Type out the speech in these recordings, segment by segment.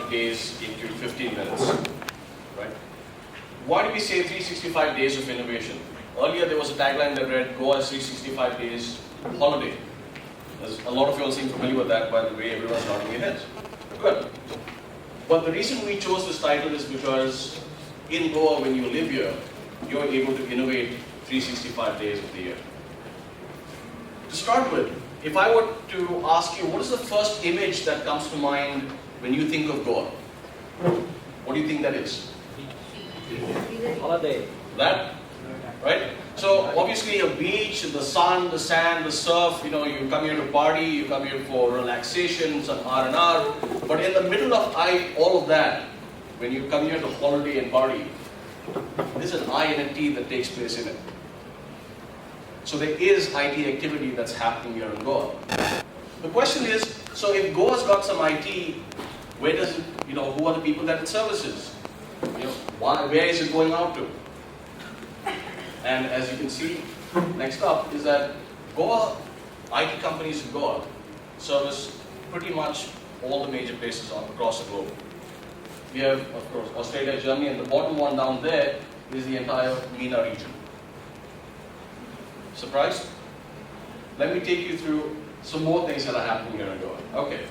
365 days into 15 minutes, right? Why do we say 365 days of innovation? Earlier there was a tagline that read, Goa is 365 days holiday. A lot of you all seem familiar with that, by the way, everyone's nodding their heads. Good. But the reason we chose this title is because in Goa, when you live here, you're able to innovate 365 days of the year. To start with, if I were to ask you, what is the first image that comes to mind when you think of Goa? What do you think that is? Holiday. That? Right? So obviously a beach, the sun, the sand, the surf, you come here to party, you come here for relaxation, some R&R. But in the middle of all of that, when you come here to holiday and party, there's an I and a T that takes place in it. So there is IT activity that's happening here in Goa. The question is, so if Goa's got some IT, where does it, who are the people that it services? Where is it going out to? And as you can see, next up is that Goa, IT companies in Goa service pretty much all the major places across the globe. We have, of course, Australia, Germany, and the bottom one down there is the entire MENA region. Surprised? Let me take you through some more things that are happening here in Goa. Okay.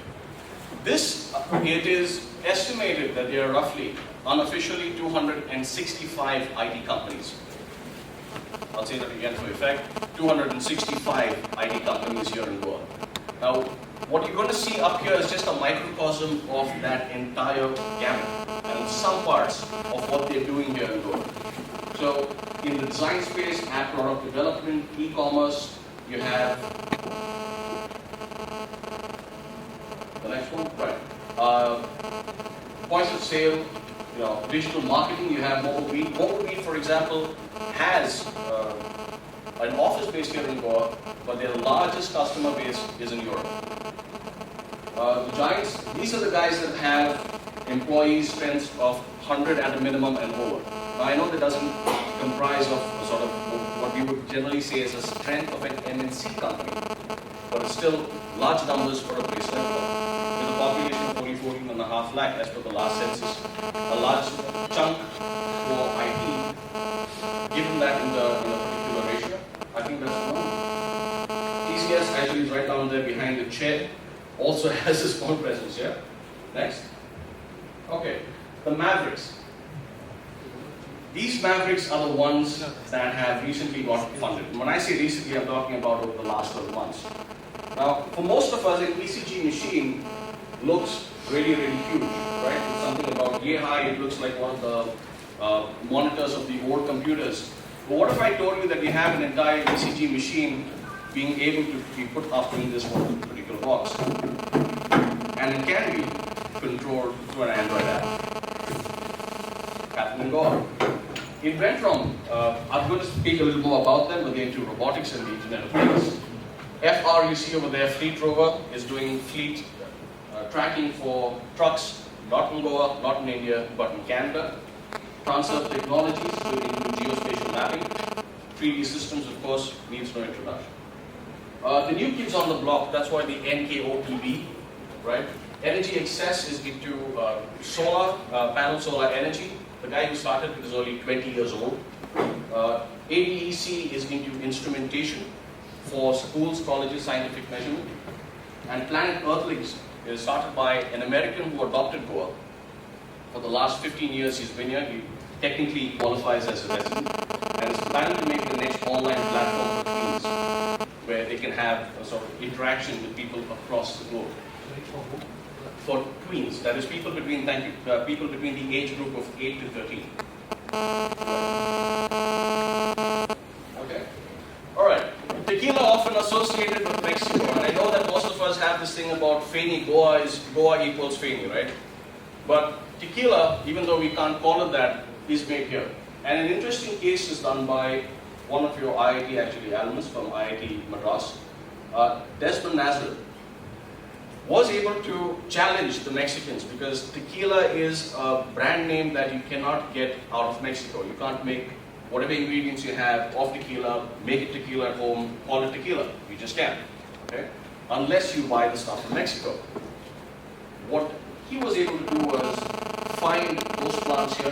It is estimated that there are roughly, unofficially, 265 IT companies. I'll say that again for effect. 265 IT companies here in Goa. Now, what you're going to see up here is just a microcosm of that entire gamut and some parts of what they're doing here in Goa. So, in the design space, app product development, e-commerce, you have the next one, right? Points of sale, digital marketing. You have Mobile Beat. Mobile Beat, for example, has an office based here in Goa, but their largest customer base is in Europe. The giants, these are the guys that have employees strengths of 100 at a minimum and over. Now I know that doesn't comprise of sort of what we would generally say is a strength of an MNC company, but it's still large numbers for a place like Goa. With a population of only 14.5 lakh as per the last census, a large chunk for IT, given that in the particular ratio, I think that's normal. TCS actually is right down there behind the chair, also has a small presence here. Next. Okay, the Mavericks. These Mavericks are the ones that have recently got funded. And when I say recently, I'm talking about over the last 12 months. Now, for most of us, an ECG machine looks really, really huge, right? It's something about yay high, it looks like one of the monitors of the old computers. But what if I told you that we have an entire ECG machine being able to be put up in this one particular box? And it can be controlled through an Android app. Happening Goa. It went from, I'm going to speak a little more about them, but they're into robotics and the Internet of Things. FR, you see over there, Fleet Rover, is doing fleet tracking for trucks, not in Goa, not in India, but in Canada. Transfer Technologies, doing geospatial mapping. 3D systems, of course, needs no introduction. The new kids on the block, that's why the NKOTB, right? Energy Access is into solar, panel solar energy. The guy who started it is only 20 years old. ADEC is into instrumentation for schools, colleges, scientific measurement. And Planet Earthlings is started by an American who adopted Goa. For the last 15 years he's been here. He technically qualifies as a resident and is planning to make the next online platform for teens where they can have a sort of interaction with people across the globe. For tweens, that is people between the age group of 8 to 13. Okay. Alright. Tequila often associated with Mexico, and I know that most of us have this thing about Feni, Goa equals Feni, right? But tequila, even though we can't call it that, is made here. And an interesting case is done by one of your IIT alumnus from IIT Madras, Desmond Nazareth, was able to challenge the Mexicans because tequila is a brand name that you cannot get out of Mexico. You can't make whatever ingredients you have of tequila, make it tequila at home, call it tequila. You just can't, okay? Unless you buy the stuff from Mexico. What he was able to do was find those plants here